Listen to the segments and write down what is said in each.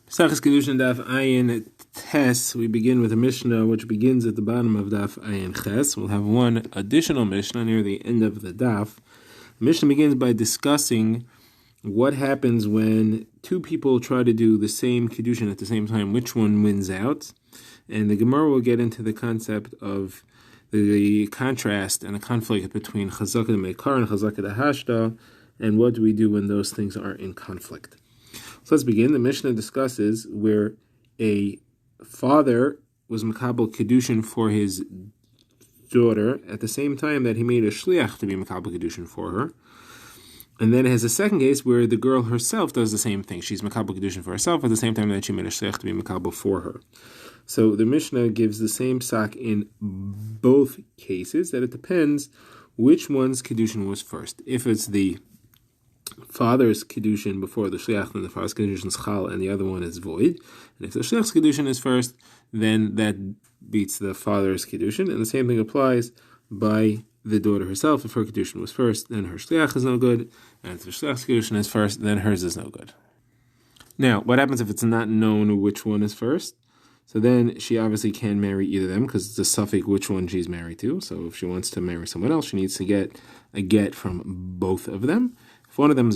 Pesach's Kiddushin Daf Ayin Tes. We begin with a Mishnah which begins at the bottom of Daf Ayin Ches. We'll have one additional Mishnah near the end of the Daf. The Mishnah begins by discussing what happens when two people try to do the same Kiddushin at the same time, which one wins out. And the Gemara will get into the concept of the contrast and the conflict between Chazaka Meikar and Chazaka Hashda, and what do we do when those things are in conflict. So let's begin. The Mishnah discusses where a father was Makabel Kiddushin for his daughter at the same time that he made a shliach to be Makabel Kiddushin for her. And then it has a second case where the girl herself does the same thing. She's Makabel Kiddushin for herself at the same time that she made a shliach to be Makabel for her. So the Mishnah gives the same psak in both cases, that it depends which one's Kiddushin was first. If it's the father's Kiddushin before the Shliach, then the father's Kiddushin is Chal and the other one is void. And if the Shliach's Kiddushin is first, then that beats the father's Kiddushin. And the same thing applies by the daughter herself. If her Kiddushin was first, then her Shliach is no good. And if the Shliach's Kiddushin is first, then hers is no good. Now, what happens if it's not known which one is first? So then she obviously can marry either of them because it's a suffix which one she's married to. So if she wants to marry someone else, she needs to get a get from both of them. If one of them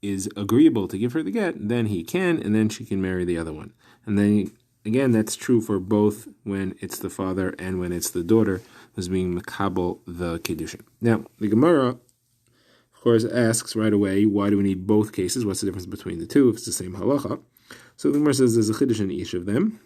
is agreeable to give her the get, then he can, and then she can marry the other one. And then, again, that's true for both when it's the father and when it's the daughter who's being makabel the Kiddushin. Now, the Gemara, of course, asks right away, why do we need both cases? What's the difference between the two if it's the same halacha? So the Gemara says there's a Chiddush in each of them.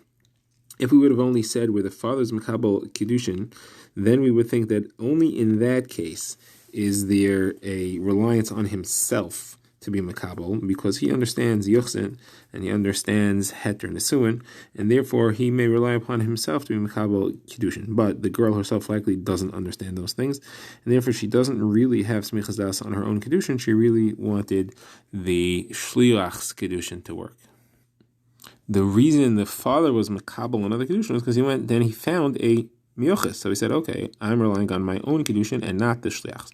If we would have only said where the father's makabel Kiddushin, then we would think that only in that case is there a reliance on himself to be makabel, because he understands yuchsin and he understands heter nesuin, and therefore he may rely upon himself to be makabel Kiddushin. But the girl herself likely doesn't understand those things, and therefore she doesn't really have smichas das on her own Kiddushin. She really wanted the shliach's Kiddushin to work. The reason the father was makabel another Kiddushin was because he found a miyuchas. So he said, okay, I'm relying on my own Kiddushin and not the shliachs.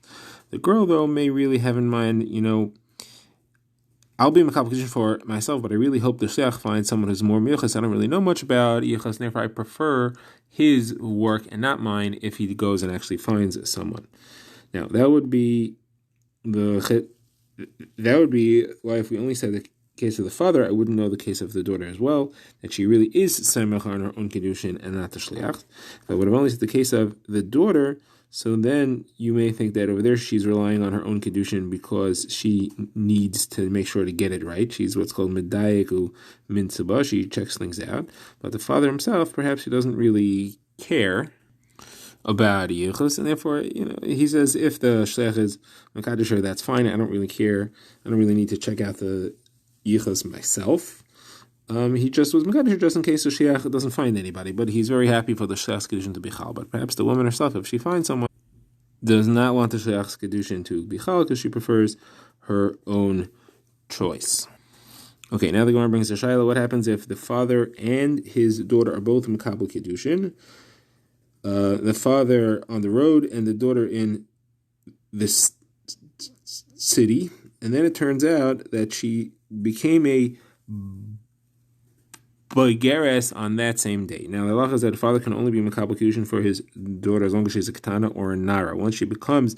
The girl, though, may really have in mind, I'll be makabel Kiddushin for myself, but I really hope the shliach finds someone who's more miyuchas. I don't really know much about yichas, and therefore I prefer his work and not mine if he goes and actually finds someone. Now, that would be why if we only said the case of the father, I wouldn't know the case of the daughter as well, that she really is samech on her own Kiddushin and not the shliach. If I would have only said the case of the daughter, so then you may think that over there she's relying on her own Kiddushin because she needs to make sure to get it right. She's what's called medayeku min tzibah. She checks things out. But the father himself, perhaps he doesn't really care about yichus, and therefore, he says if the shliach is mekadosh, that's fine. I don't really care. I don't really need to check out the yichus myself. He just was mekadosh just in case the shliach doesn't find anybody, but he's very happy for the shliach's Kiddushin to be chal. But perhaps the woman herself, if she finds someone, does not want the shliach's Kiddushin to be chal because she prefers her own choice. Okay, now the Gemara brings the shaila. What happens if the father and his daughter are both makabel Kiddushin? The father on the road and the daughter in this city, and then it turns out that she became a boigeres on that same day. Now, the halacha is that a father can only be makabel Kiddushin for his daughter as long as she's a katana or a nara. Once she becomes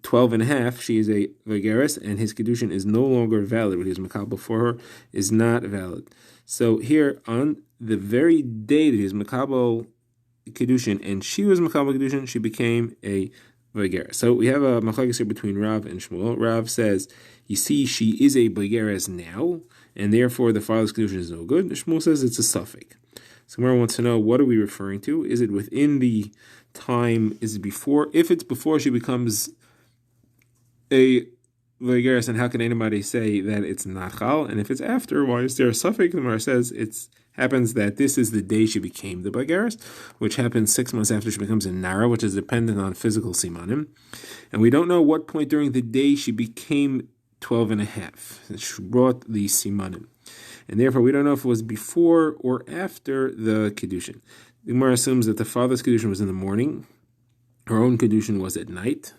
12 and a half, she is a boigeres, and his Kiddushin is no longer valid. What he was makabel for her is not valid. So here, on the very day that he was makabel Kiddushin and she was makabel Kiddushin, she became a boigeres. So we have a machlokes here between Rav and Shmuel. Rav says, you see, she is a boigeres now, and therefore the father's Kiddushin is no good. Shmuel says it's a suffix. So Gemara wants to know, what are we referring to? Is it within the time? Is it before? If it's before she becomes a boigeres, and how can anybody say that it's not chal? And if it's after, why is there a suffix? The Gemara says it's happens that this is the day she became the boigeres, which happens 6 months after she becomes a nara, which is dependent on physical simanim. And we don't know what point during the day she became 12 and a half. She brought the simanim. And therefore, we don't know if it was before or after the Kiddushin. The Gemara assumes that the father's Kiddushin was in the morning, her own Kiddushin was at night.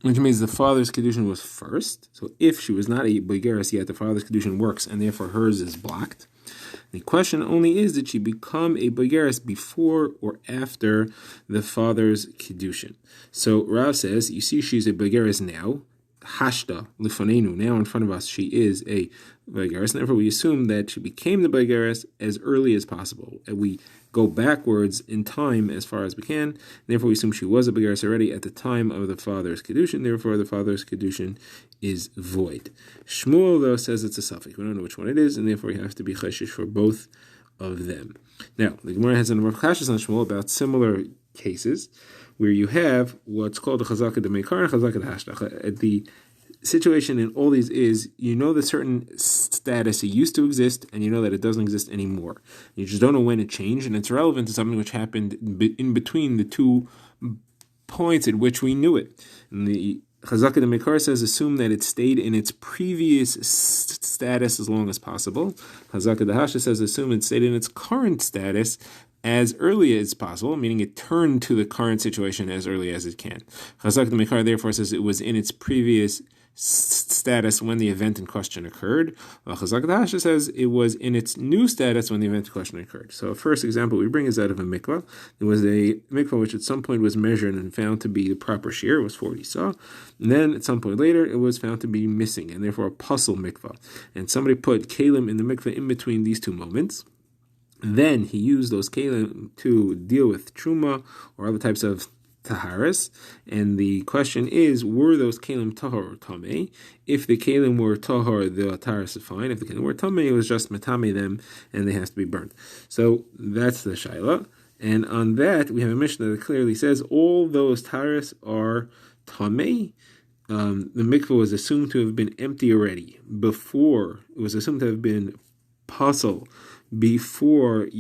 which means the father's Kiddushin was first. So if she was not a Bogeres yet, the father's Kiddushin works, and therefore hers is blocked. The question only is, did she become a Bogeres before or after the father's Kiddushin? So Rav says, you see she's a Bogeres now, Hashta Lifanenu, now in front of us she is a Bogeres, and therefore we assume that she became the Bogeres as early as possible. And we go backwards in time as far as we can, and therefore we assume she was a Bogeres already at the time of the father's Kiddushin, therefore the father's Kiddushin is void. Shmuel, though, says it's a suffix. We don't know which one it is, and therefore you have to be cheshish for both of them. Now, the Gemara has a number of chashis on Shmuel about similar cases where you have what's called the chazaka de meikar and chazaka de hashtach. The situation in all these is, you know that certain status it used to exist, and you know that it doesn't exist anymore. You just don't know when it changed, and it's relevant to something which happened in between the two points at which we knew it. And the Chazaka de Mekar says, assume that it stayed in its previous status as long as possible. Chazaka de Hasha says, assume it stayed in its current status as early as possible, meaning it turned to the current situation as early as it can. Chazaka de Mekar therefore says it was in its previous status when the event in question occurred. While Chazaka de Hasha says it was in its new status when the event in question occurred. So, first example we bring is out of a mikvah. There was a mikvah which at some point was measured and found to be the proper shear, it was 40 saw. And then at some point later, it was found to be missing, and therefore a puzzle mikvah. And somebody put kalim in the mikvah in between these two moments. Then he used those kalim to deal with truma or other types of taharis, and the question is, were those kalim tahor or tamei? If the kalim were tahor, the taharis is fine. If the kalim were tamei, it was just matame them, and they have to be burnt. So that's the shaila. And on that, we have a Mishnah that clearly says all those taharis are tamei. The mikvah was assumed to have been empty already before. It was assumed to have been puzzle before the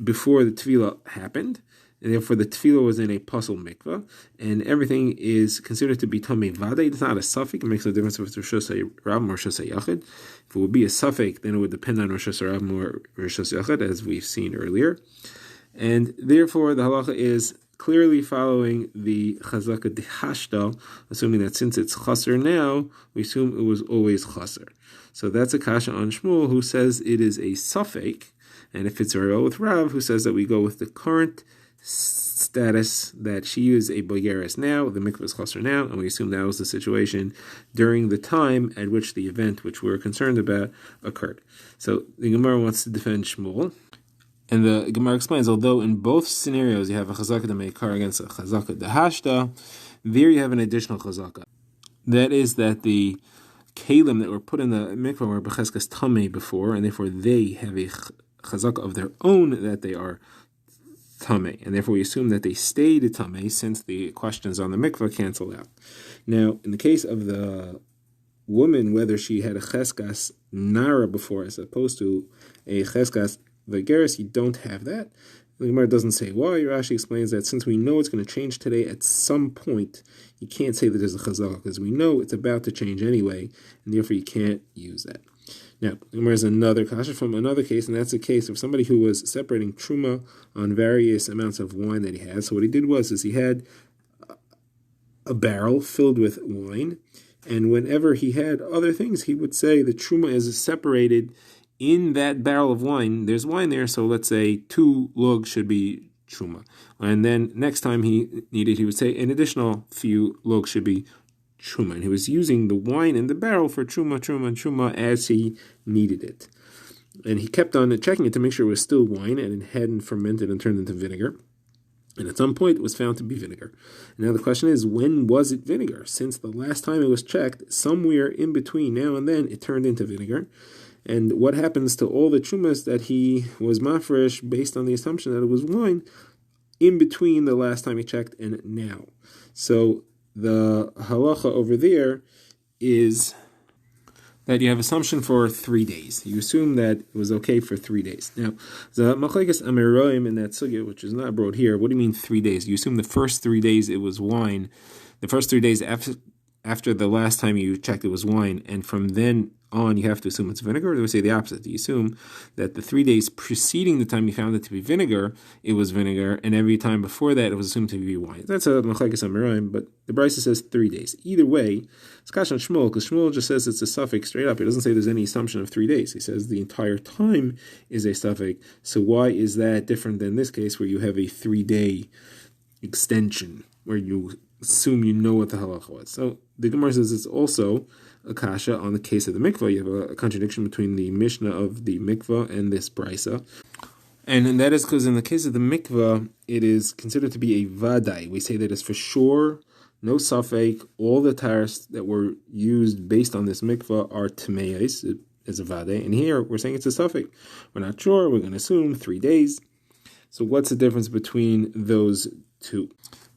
tefillah happened, and therefore the tefillah was in a puzzle mikvah, and everything is considered to be tamei vade. It's not a suffix. It makes no difference if it's Rosh Hashanah or Rosh Hashanah Yachid. If it would be a suffix, then it would depend on Rosh Hashanah or Rosh Hashanah Yachid, as we've seen earlier. And therefore the halacha is clearly following the chazaka de hashta, assuming that since it's chaser now, we assume it was always chaser. So that's a kasha on Shmuel, who says it is a suffix, and if it's a real with Rav, who says that we go with the current status, that she is a bogeres now, the mikvah is chaser now, and we assume that was the situation during the time at which the event which we're concerned about occurred. So the Gemara wants to defend Shmuel. And the Gemara explains, although in both scenarios you have a chazaka de meikar against a chazaka de hashta, there you have an additional chazaka. That is that the kalim that were put in the mikvah were b'cheskas tamei before, and therefore they have a chazaka of their own that they are tamei, and therefore we assume that they stayed tamei since the questions on the mikvah cancel out. Now, in the case of the woman, whether she had a cheskas nara before as opposed to a cheskas Vageris, you don't have that. The Gemara doesn't say why. Rashi explains that since we know it's going to change today at some point, you can't say that there's a chazal because we know it's about to change anyway, and therefore you can't use that. Now, the Gemara has another kasha from another case, and that's a case of somebody who was separating truma on various amounts of wine that he had. So what he did was he had a barrel filled with wine, and whenever he had other things, he would say the truma is separated in that barrel of wine. There's wine there, so let's say 2 lug should be truma. And then next time he would say an additional few lug should be truma. And he was using the wine in the barrel for truma as he needed it. And he kept on checking it to make sure it was still wine and it hadn't fermented and turned into vinegar. And at some point it was found to be vinegar. And now the question is, when was it vinegar? Since the last time it was checked, somewhere in between now and then it turned into vinegar. And what happens to all the trumas that he was mafresh based on the assumption that it was wine in between the last time he checked and now? So the halacha over there is that you have assumption for 3 days. You assume that it was okay for 3 days. Now, the machlekes ameroim in that sugya, which is not brought here, what do you mean 3 days? You assume the first 3 days it was wine, the first 3 days after the last time you checked it was wine, and from then on, you have to assume it's vinegar, or do we say the opposite? Do you assume that the 3 days preceding the time you found it to be vinegar, it was vinegar, and every time before that, it was assumed to be wine? That's a machlekes amiraim, but the Brisa says 3 days. Either way, it's kash on Shmuel, because Shmuel just says it's a suffix straight up. He doesn't say there's any assumption of 3 days. He says the entire time is a suffix. So why is that different than this case, where you have a 3-day extension, where you assume you know what the halacha was? So the Gemara says it's also a kasha on the case of the mikvah. You have a contradiction between the Mishnah of the mikvah and this brisa. And that is because in the case of the mikvah, it is considered to be a vadai. We say that it's for sure, no safek, all the taras that were used based on this mikvah are tameis, as a vadai. And here, we're saying it's a safek. We're not sure, we're going to assume 3 days. So what's the difference between those two?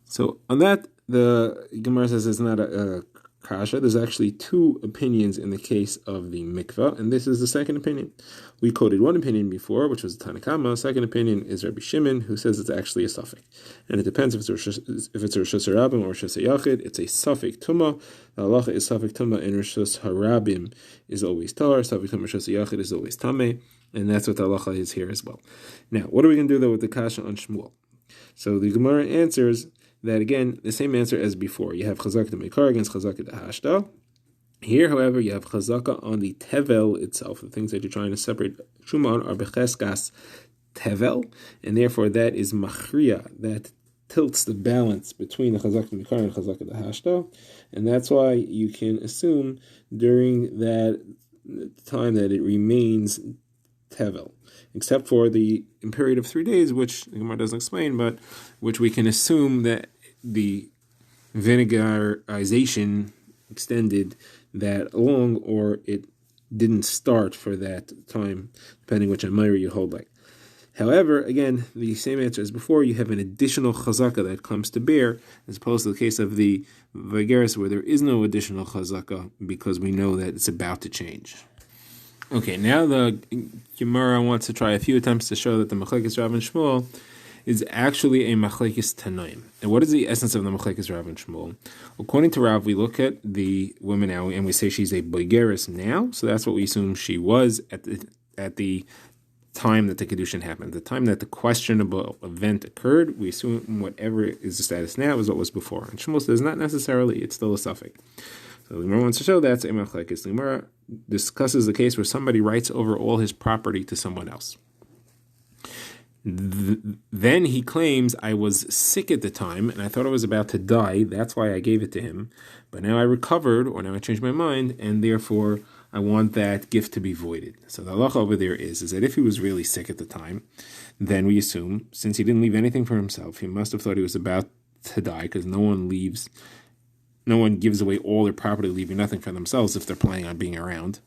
So on that, the Gemara says it's not a kasha. There's actually 2 opinions in the case of the mikvah, and this is the second opinion. We quoted one opinion before, which was the Tanakama. Second opinion is Rabbi Shimon, who says it's actually a suffix. And it depends if it's a Rishus Harabim or Rishus Hayachid. It's a suffix tumah. The halacha is suffix tumah, and Rishus Harabim is always tar. Suffix tumah Rishus Hayachid is always tameh, and that's what the halacha is here as well. Now, what are we going to do, though, with the kasha on Shmuel? So the Gemara answers that, again, the same answer as before. You have chazaka de mekar against chazaka de hashta. Here, however, you have chazaka on the tevel itself. The things that you're trying to separate shuma on are becheskas tevel, and therefore that is machriya, that tilts the balance between the chazaka de mekar and chazaka de hashta, and that's why you can assume during that time that it remains tevel, except for the period of 3 days, which the Gemara doesn't explain, but which we can assume that the vinegarization extended that long, or it didn't start for that time, depending which Amira you hold like. However, again, the same answer as before, you have an additional chazaka that comes to bear, as opposed to the case of the vigeris, where there is no additional chazaka, because we know that it's about to change. Okay, now the Gemara wants to try a few attempts to show that the Machlekes Rav and Shmuel is actually a Machlekes Tanoim. And what is the essence of the Machlekes Rav and Shmuel? According to Rav, we look at the woman now and we say she's a boigeris now, so that's what we assume she was at the time that the Kiddushin happened. The time that the questionable event occurred, we assume whatever is the status now is what was before. And Shmuel says not necessarily, it's still a suffix. So the Gemara wants to show that's a machlekes. The Gemara discusses the case where somebody writes over all his property to someone else. Then he claims, I was sick at the time and I thought I was about to die, that's why I gave it to him. But now I recovered, or now I changed my mind, and therefore I want that gift to be voided. So the halacha over there is that if he was really sick at the time, then we assume, since he didn't leave anything for himself, he must have thought he was about to die, because no one gives away all their property, leaving nothing for themselves if they're planning on being around.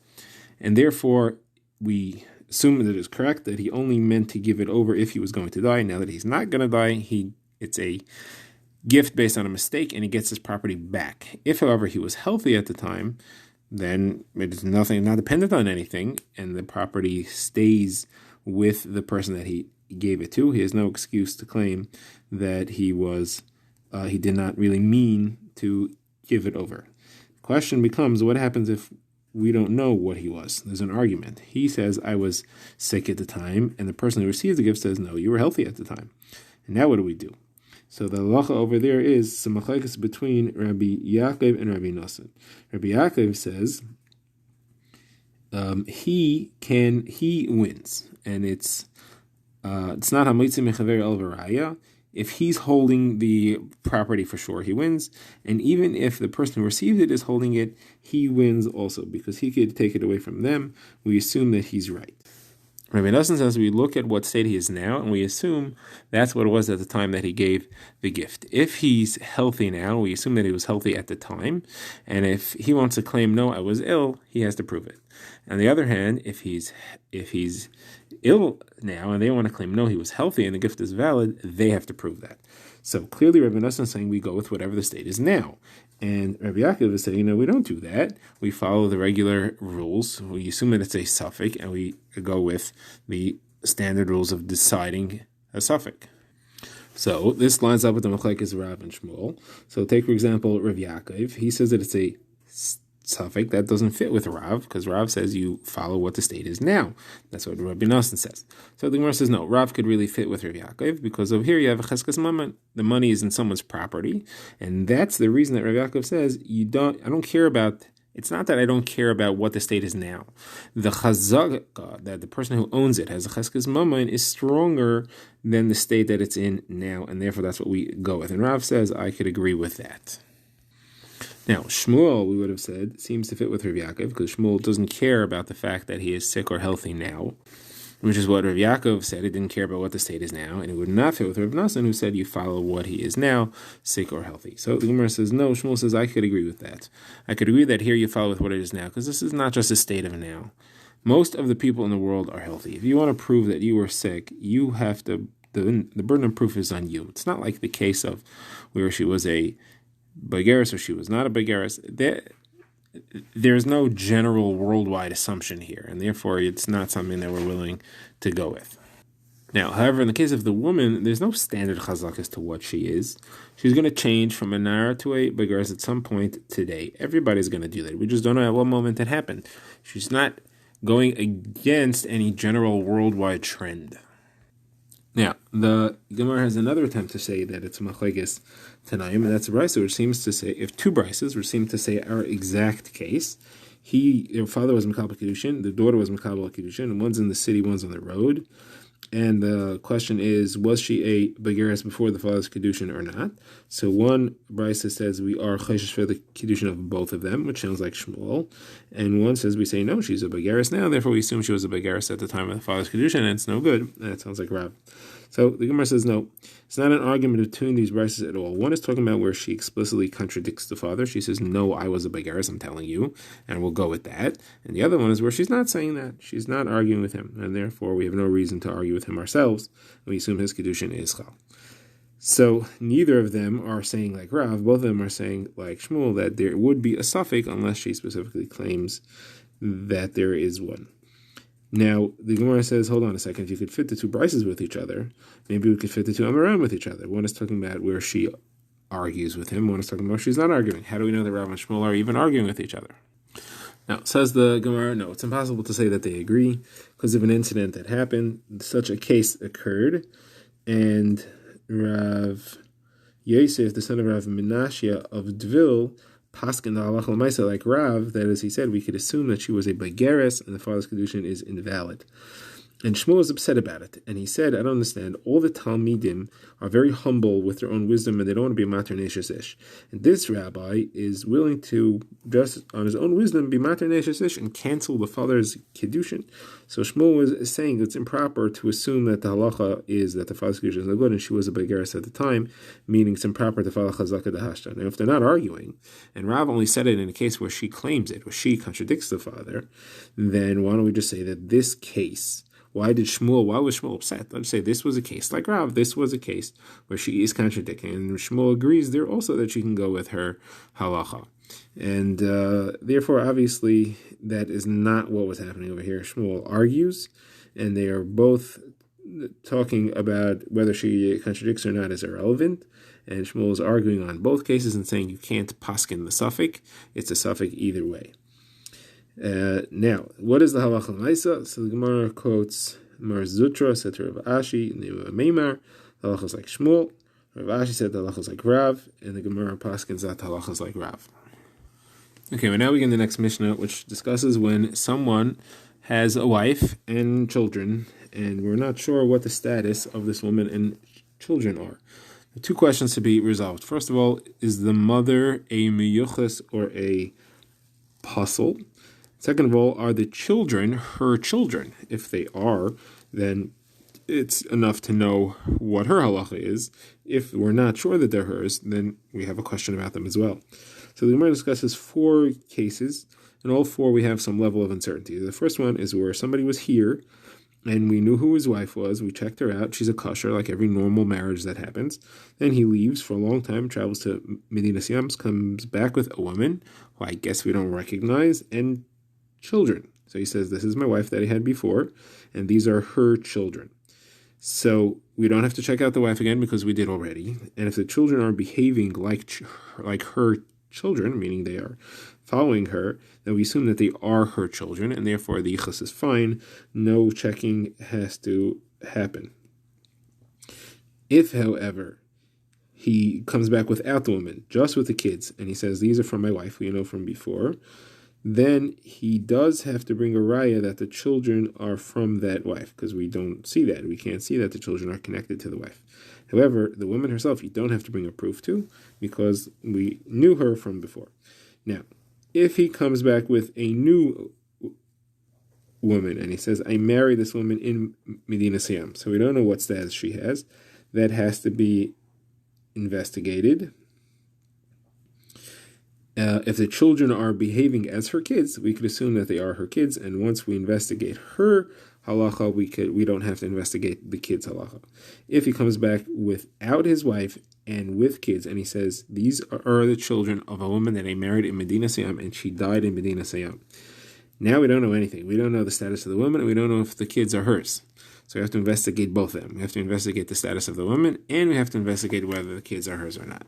And therefore, we assume that it's correct that he only meant to give it over if he was going to die. Now that he's not going to die, it's a gift based on a mistake, and he gets his property back. If, however, he was healthy at the time, then it is not dependent on anything, and the property stays with the person that he gave it to. He has no excuse to claim that he did not really mean to give it over. The question becomes, what happens if we don't know what he was? There's an argument. He says, I was sick at the time, and the person who received the gift says, no, you were healthy at the time. And now what do we do? So the halacha over there is some machlekes between Rabbi Yaakov and Rabbi Nosson. Rabbi Yaakov says he wins, and it's not hamitzi mechaver el v'raya. If he's holding the property for sure, he wins. And even if the person who received it is holding it, he wins also, because he could take it away from them. We assume that he's right. Rabbi Nosson says we look at what state he is now, and we assume that's what it was at the time that he gave the gift. If he's healthy now, we assume that he was healthy at the time. And if he wants to claim, no, I was ill, he has to prove it. On the other hand, if he's ill now and they want to claim, no, he was healthy and the gift is valid, they have to prove that. So clearly Rabbi Nosson is saying we go with whatever the state is now. And Rabbi Yaakov is saying, no, we don't do that. We follow the regular rules. We assume that it's a suffix, and we go with the standard rules of deciding a suffix. So this lines up with the machlekes Rav and Shmuel. So take, for example, Rav Yaakov. He says that it's a suffix, that doesn't fit with Rav, because Rav says you follow what the state is now. That's what Rabbi Nosson says. So the Gemara says, no, Rav could really fit with Rav Yaakov, because over here you have a cheskes mammon. The money is in someone's property, and that's the reason that Rav Yaakov says, I don't care about, it's not that I don't care about what the state is now. The chazaka, that the person who owns it has a cheskes mammon, is stronger than the state that it's in now, and therefore that's what we go with. And Rav says, I could agree with that. Now, Shmuel, we would have said, seems to fit with Rav Yaakov, because Shmuel doesn't care about the fact that he is sick or healthy now, which is what Rav Yaakov said. He didn't care about what the state is now, and it would not fit with Rav Nosson, who said you follow what he is now, sick or healthy. So the Gemara says, no, Shmuel says, I could agree with that. I could agree that here you follow with what it is now, because this is not just a state of now. Most of the people in the world are healthy. If you want to prove that you were sick, you have to, the burden of proof is on you. It's not like the case of where she was a Bagaris or she was not a Bagaris. There's no general worldwide assumption here, and therefore it's not something that we're willing to go with. Now, however, in the case of the woman, there's no standard chazak as to what she is. She's going to change from a nara to a Bagaris at some point today. Everybody's going to do that. We just don't know at what moment it happened. She's not going against any general worldwide trend. Now, the Gemara has another attempt to say that it's machlekes tanaim, and that's a brisa which seems to say, if two brises which seem to say our exact case, their father was Mekabel Kiddushin, the daughter was Mekabel Kiddushin, and one's in the city, one's on the road. And the question is, was she a Bagaris before the father's Kiddushin or not? So one brisa says we are chayshish for the Kiddushin of both of them, which sounds like Shmuel. And one says we say no, she's a Bagaris now, therefore we assume she was a Bagaris at the time of the father's Kiddushin, and it's no good. And that sounds like Rav. So the Gemara says no, it's not an argument between these brises at all. One is talking about where she explicitly contradicts the father. She says, no, I was a Bagaris, I'm telling you, and we'll go with that. And the other one is where she's not saying that. She's not arguing with him, and therefore we have no reason to argue with him ourselves. We assume his Kiddushin is Chal. So neither of them are saying like Rav, both of them are saying like Shmuel that there would be a suffix unless she specifically claims that there is one. Now, the Gemara says, hold on a second, if you could fit the two brises with each other, maybe we could fit the two Amarim with each other. One is talking about where she argues with him, one is talking about where she's not arguing. How do we know that Rav and Shmuel are even arguing with each other? Now, says the Gemara, no, it's impossible to say that they agree because of an incident that happened. Such a case occurred, and Rav Yosef, the son of Rav Menashia of Dvil, paskin the halacha l'maisa like Rav, that as he said, we could assume that she was a Bagaris and the father's Kiddushin is invalid. And Shmuel was upset about it, and he said, I don't understand, all the Talmidim are very humble with their own wisdom, and they don't want to be a mater neshes ish. And this rabbi is willing to, just on his own wisdom, be mater neshes ish and cancel the father's Kiddushin. So Shmuel was saying it's improper to assume that the halacha is that the father's Kiddushin is no good, and she was a Bagaris at the time, meaning it's improper to follow chazaka dehashta. Now, if they're not arguing, and Rav only said it in a case where she claims it, where she contradicts the father, then why don't we just say that this case, why was Shmuel upset? Let's say this was a case like Rav, this was a case where she is contradicting, and Shmuel agrees there also that she can go with her halacha. And therefore, obviously, that is not what was happening over here. Shmuel argues, and they are both talking about whether she contradicts or not is irrelevant. And Shmuel is arguing on both cases and saying you can't paskin the suffix. It's a suffix either way. Now, what is the halacha l'maisa? So the Gemara quotes Mar Zutra said to Rav Ashi, Meimar, the halacha is like Shmuel. Rav Ashi said the halacha is like Rav, and the Gemara paskins that the halacha is like Rav. Okay, well now we get the next Mishnah, which discusses when someone has a wife and children, and we're not sure what the status of this woman and children are. The two questions to be resolved. First of all, is the mother a miyuchas or a puzzle? Second of all, are the children her children? If they are, then it's enough to know what her halacha is. If we're not sure that they're hers, then we have a question about them as well. So the Gemara discusses 4 cases, and all 4 we have some level of uncertainty. The first one is where somebody was here, and we knew who his wife was. We checked her out. She's a kosher, like every normal marriage that happens. Then he leaves for a long time, travels to Medinas Yams, comes back with a woman, who I guess we don't recognize, and children. So he says, this is my wife that he had before, and these are her children. So we don't have to check out the wife again because we did already. And if the children are behaving like her children, meaning they are following her, then we assume that they are her children, and therefore the yichus is fine. No checking has to happen. If, however, he comes back without the woman, just with the kids, and he says, these are from my wife, we know from before, then he does have to bring a raya that the children are from that wife, because we don't see that. We can't see that the children are connected to the wife. However, the woman herself, you don't have to bring a proof to, because we knew her from before. Now, if he comes back with a new woman, and he says, I married this woman in Medina Siyam, so we don't know what status she has, that has to be investigated. If the children are behaving as her kids, we could assume that they are her kids, and once we investigate her halacha, we don't have to investigate the kids' halacha. If he comes back without his wife and with kids, and he says, these are the children of a woman that I married in Medina Siyam, and she died in Medina Siyam. Now we don't know anything. We don't know the status of the woman, and we don't know if the kids are hers. So we have to investigate both of them. We have to investigate the status of the woman, and we have to investigate whether the kids are hers or not.